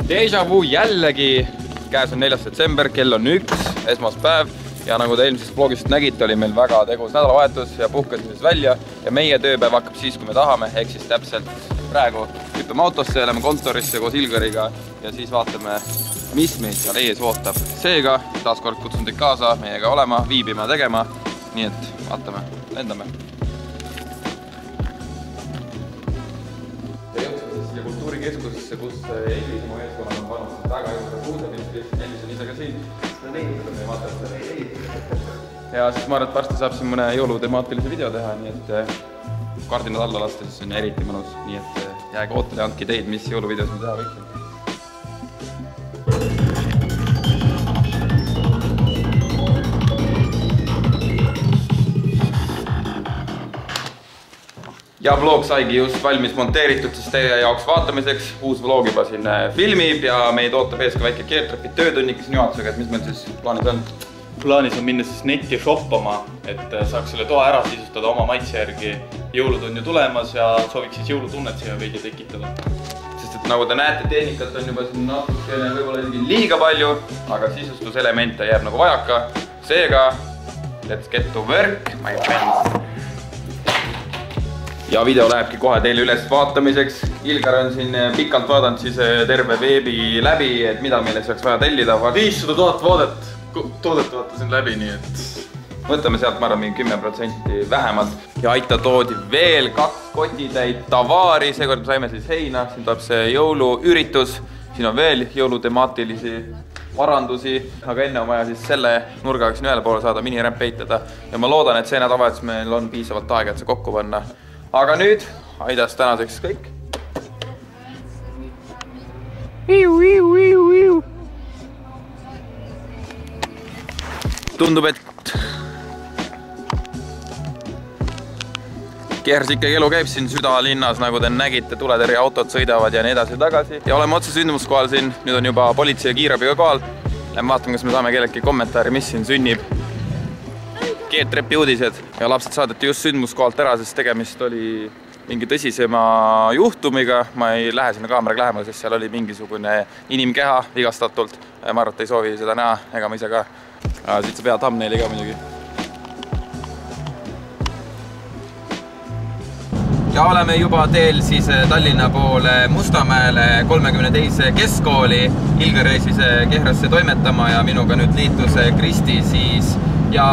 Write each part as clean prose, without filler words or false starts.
Deja vu jällegi, käes on 4. detsember, kell on 1, esmaspäev ja nagu te eelmisest vlogist nägite, oli meil väga tegus nädalavahetus ja puhkasime siis välja ja meie tööpäev hakkab siis, kui me tahame, ehk siis täpselt praegu hüppame autosse, lähme kontorisse koos Ilgariga ja siis vaatame, mis meid seal ees ootab. Seega taaskord kutsun teid kaasa meiega olema, viibima, tegema, nii et vaatame, lendame. Kultuurikeskusesse, kus Elis mu eeskonnad on pannud väga juurde kuusemistri, Elis on ise ka siin. Seda nehitada me vaatame seda Elis. Ja siis ma arvan, et varsti saab siin mõne jõulutemaatilise video teha, nii et kardinad alla lasta, siis on eriti mõnus. Nii et jääge ootele ja andki teid, mis jõuluvideos me teha võiksime. Ja vlog saigi just valmis monteeritud siis teie jaoks vaatamiseks. Uus vlog juba siin filmib ja meid ootab ees ka väike keertrapid töötunnik siin juhatusega, et mis meil siis plaanis on? Plaanis on minna siis netti shoppama, et saaks selle toa ära sisustada oma maitse järgi. Jõulud on ju tulemas ja sooviks siis jõulutunnet siia veidi tekitada. Sest et nagu te näete, tehnikat on juba siin natukene võib-olla isegi liiga palju, aga sisustuselemente jääb nagu vajaka. Seega, let's get to work, my friends! Ja video lähebki kohe teile üles vaatamiseks. Ilgar on siin pikalt vaadanud siis terve veebi läbi, et mida meile saaks vaja tellida. 500 000 toodet vaatasin läbi, nii et võtame sealt, ma arvan, mingi 10% vähemalt. Ja aita toodi veel 2 kotitäid tavaari. Seekord me saime siis heina, siin tuleb see jõuluüritus. Siin on veel jõulutemaatilisi varandusi, aga enne on vaja siis selle nurgaga siin ühele poole saada minirämp heitada. Ja ma loodan, et see nädalavahetus meil on piisavalt aega, et see kokku panna. Aga nüüd, aidas tänaseks kõik. Tundub, et Kehrs ikkagi elu käib siin südalinnas, nagu te nägite, tuletõrje autod sõidavad ja nii edasi ja tagasi. Ja oleme otse sündmuskohal siin, nüüd on juba politsei ja kiirabiga kohal. Lähme vaatame, kas me saame kellelgi kommentaari, mis siin sünnib. Keertrepi uudised ja lapsed saadeti just sündmuskohalt ära, sest tegemist oli mingi tõsisema juhtumiga. Ma ei lähe sinna kaameraga lähema, sest seal oli mingisugune inimkeha vigastatult. Ma arvan, et ei soovi seda näha, ega ma ise ka. Siit sa pead thumbnaili ka muidugi. Ja oleme juba teel siis Tallinna poole Mustamäele 32. keskkooli. Ilgar jäi siis Kehrasse toimetama ja minuga nüüd liitus Kristi siis. Ja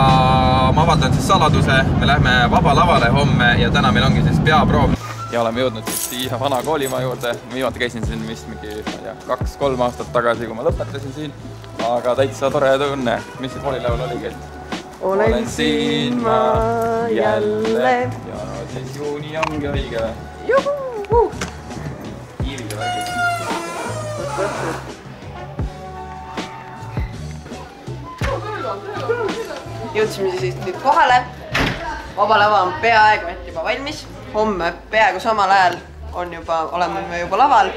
ma avaldan siis saladuse, me lähme vaba lavale homme ja täna meil ongi siis peaproov. Ja oleme jõudnud siis siia vana koolimaa juurde. Ma viimati käisin siin vist mingi 2-3 aastat tagasi, kui ma lõpetasin siin. Aga täitsa tore tunne. Mis see koolilaul oli käinud? Olen siin ma jälle. Ja siis juuni ongi õige. Juhu! Kiivide vägi. Jõudsime siis nüüd kohale. Vaba lava on peaaegu et juba valmis. Homme peaaegu samal ajal oleme me juba laval.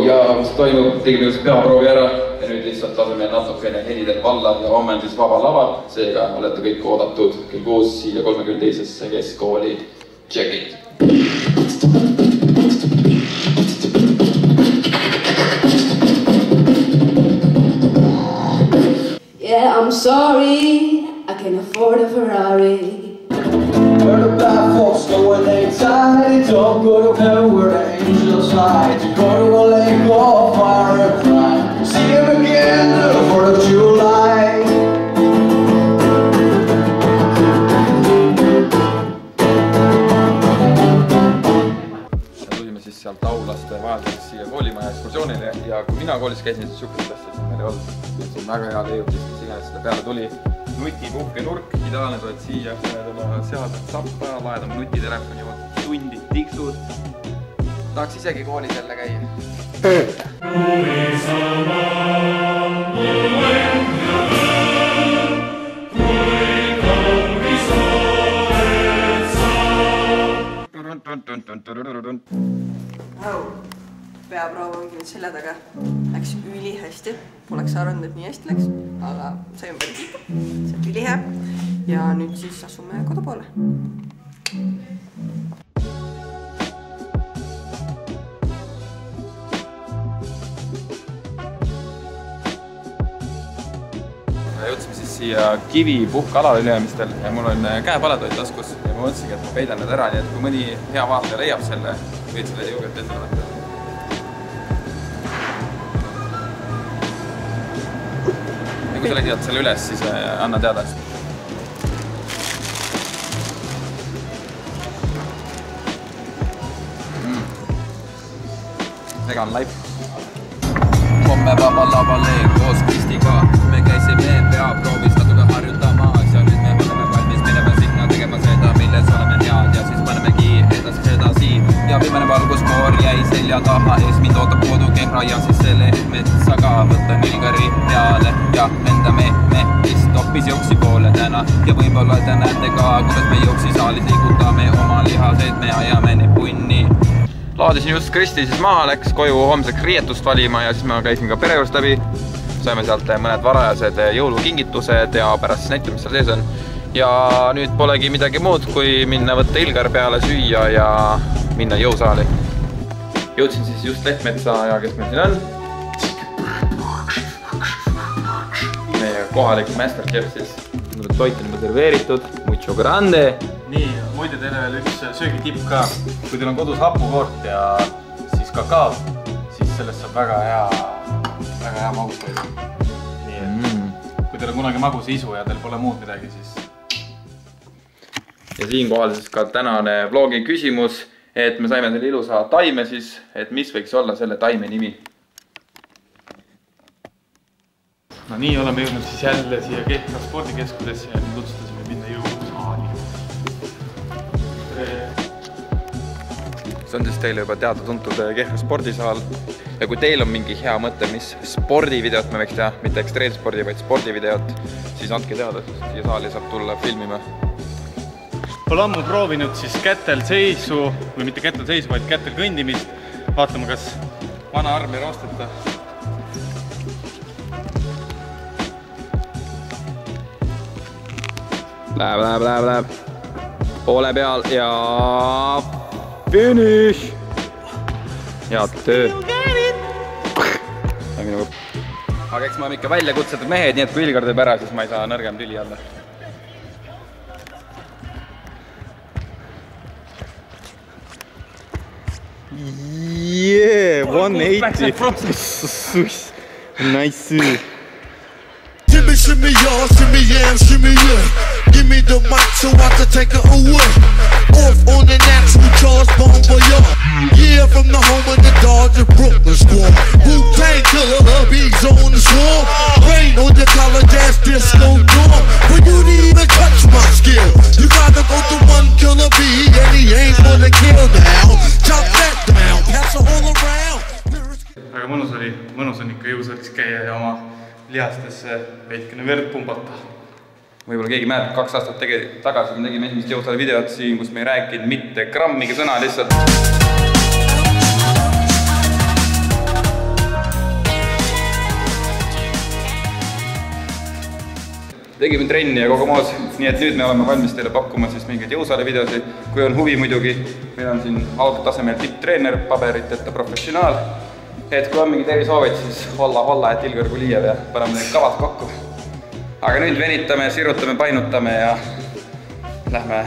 Ja mis toimub, tegime just peaproovi ära ja nüüd lihtsalt laseme natukene helidel valla ja homme on siis vaba lava. Seega olete kõik oodatud kell 6 siia 32. keskkooli. Check it! Yeah, I'm sorry, I can't afford a Ferrari. Heard about folks going inside, don't go to hell where the angels hide. To go to a lake of fire and cry, see him again the 4th of July. Tulime siis sealt aulaste vahelduseks siia koolimaja ekskursioonile ja kui mina koolis käisin, siis sihukest asja siin meil ei olnud. See on väga hea leiutis, kes iganes seda peale tuli. Nutipuhke nurk, ideaalne tuled siia, oma seadat sappa, laedam nutitelefoni juurde, tundid, tiksud. Tahaks isegi koolis jälle käia. Peaproov ongi nüüd selja taga. Läks üli hästi. Poleks arvanud, et nii hästi läks, aga sai on palju kiita. See on üli hea. Ja nüüd siis asume kodu poole. jõudsime siis siia Kivi puhkalale Ülemistel ja mul on käepalad olid taskus ja ma mõtlesingi, et ma peidan need ära, nii et kui mõni hea vaataja leiab selle, võid selle julgelt ette võtta. Ja kui sa leiad selle üles, siis anna teada. Vegan life. Homme vaba lavale koos Kristiga. Me käisime peaproovis natuke harjutamas ja nüüd me oleme valmis minema sinna tegema seda, milles oleme head ja siis panemegi edasi. Ja viimane valguskoor jäi selja taha, ees mind ootab kodukehra ja siis selle metsaga võtan Ilgari peale ja lendame vist hoopis jooksi poole täna ja võib-olla te näete ka, kuidas me jooksisaalis liigutame oma lihaseid, me ajame neid punni. Laadisin just Kristi siis maha, läks koju homseks riietust valima ja siis ma käisin ka pere juures läbi. Saime sealt mõned varajased jõulukingitused ja pärast siis näitame, mis seal sees on. Ja nüüd polegi midagi muud, kui minna võtta Ilgar peale süüa ja minna jõusaali. Jõudsin siis just Lehtmetsa ja kes meil siin on? Meie kohalik masterchef siis. Toit on juba serveeritud, mucho grande. Nii, muide teile veel üks söögitipp ka. Kui teil on kodus hapukoort ja siis kakao, siis sellest saab väga hea magus toidu. Nii et kui teil on kunagi magus isu ja teil pole muud midagi, siis... Ja siinkohal siis ka tänane vlogi küsimus, et me saime selle ilusa taime siis, et mis võiks olla selle taime nimi? No nii, oleme jõudnud siis jälle siia Kehra spordikeskusesse ja nüüd otsustasime minna jõusaali. See on siis teile juba teada-tuntud Kehra spordisaal. Ja kui teil on mingi hea mõte, mis spordivideot me võiks teha, mitte ekstreemspordi, vaid spordivideot, siis andke teada, sest siia saali saab tulla filmima. Pole ammu proovinud siis kätel seisu, või mitte kätel seisu, vaid kätel kõndimist. Vaatame, kas vana arm ei roosteta. Läheb. Poole peal ja finish! Head töö! Aga eks me oleme ikka välja kutsutud mehed, nii et kui Ilgar teeb ära, siis ma ei saa nõrgem tüli alla. Yeah, 180! Nice! Shimmy y'all, shimmy yeah. Give me the mic so I can take it away. Off on the natural charge, bomb for y'all. Yeah, from the home of the Dodger Brooklyn squad. Wu-Tang killer, hubby's on the swarm. Rain on the college ass disco dorm. For you to even touch my skill, you gotta go to one killer bee, and he ain't gonna kill now. Chop that down, pass it all around. Aga mõnus on ikka jõusaalis käia ja oma lihastesse veidkene verd pumbata. Võib-olla keegi mäletab, 2 aastat tagasi me tegime esimest jõusaali videot siin, kus me ei rääkinud mitte grammigi sõna lihtsalt. Tegime trenni ja kogu moos, nii et nüüd me oleme valmis teile pakkuma siis mingeid jõusaali videosi. Kui on huvi muidugi, meil on siin tasemel tipptreener, paberiteta professionaal. Et kui on mingi terisoovid, siis holla, et Ilgar Kulijev ja paneme need kavad kokku. Aga nüüd venitame, sirutame, painutame ja lähme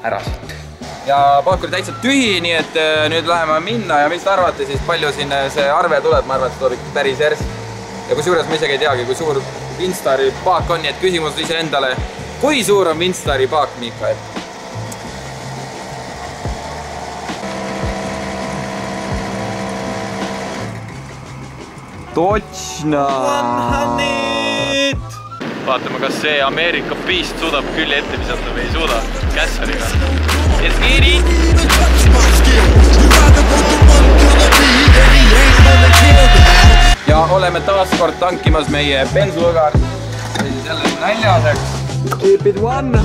ära siit. Ja paak oli täitsa tühi, nii et nüüd läheme minna ja mis te arvate siis, palju siin see arve tuleb, ma arvan, et see tuleb ikka päris järsk. Ja kui suures ma isegi ei teagi, kui suur Winstari paak on, nii et küsimus ise endale, kui suur on Winstari paak, Mikael? Točna! 100! Vaatame, kas see Ameerika Beast suudab külli ette visata või ei suuda Kässariga. Let's get it! Ja oleme taas kord tankimas meie bensuõgar. Või siis jälle näljaseks. Keep it 100!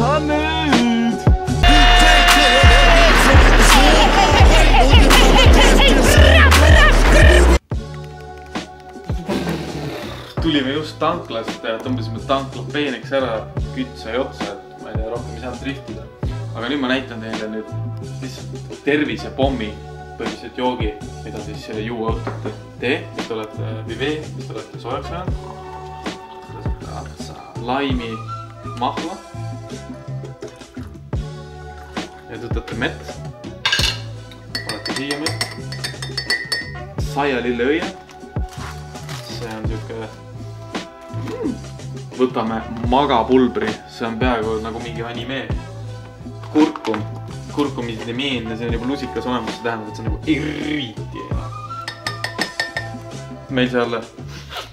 Tulime just tanklast ja tõmbasime tankla peeneks ära, kütt sai otsa, et ma ei tea, rohkem ei saanud driftida. Aga nüüd ma näitan teile nüüd lihtsalt tervisepommi põhiliselt joogi, mida siis juua õhtuti tee, mis te olete vivee, mis te olete soojaks ajanud. laimi mahla. Ja võtate mett. Panete siia mett. Saialilleõie. See on siuke... Võtame magapulbri. See on peaaegu nagu mingi anime. Kurkum. Kurkumisemeenne, see on juba lusikas olemas, see tähendab, et see on nagu eriti hea. Meil seal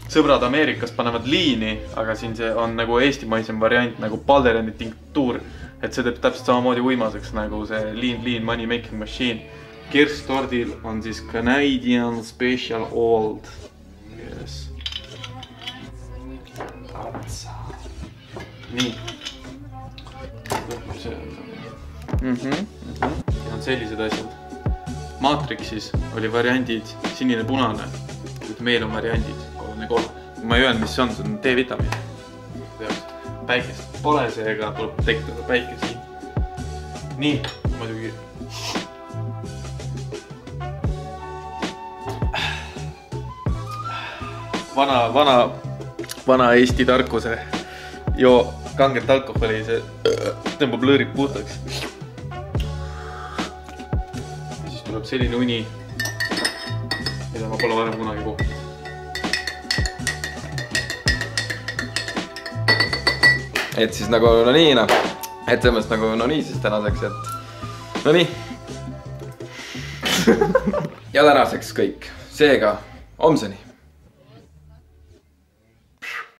sõbrad Ameerikast panevad liini, aga siin see on nagu eestimaisem variant nagu Balderani tinktuur, et see teeb täpselt samamoodi uimaseks nagu see Lean Money Making Machine. Kirstordil on siis Canadian Special Old. Yes. Nii. See on ja on sellised asjad. Matrixis oli variandid sinine punane, kuid meil on variandid kollane kolla. Ma ei öelnud, mis see on D-vitamiin. Päikest pole seega tuleb tekitada päike siin. Nii, muidugi. Vana Eesti tarkuse. Joo kanget alkoholi, see tõmbab lõõrid puhtaks. Ja siis tuleb selline uni, mida ma pole varem kunagi kohtunud. Et siis nagu no nii, noh. Et sellest nagu no nii siis tänaseks, et no nii. Ja tänaseks kõik. Seega, homseni.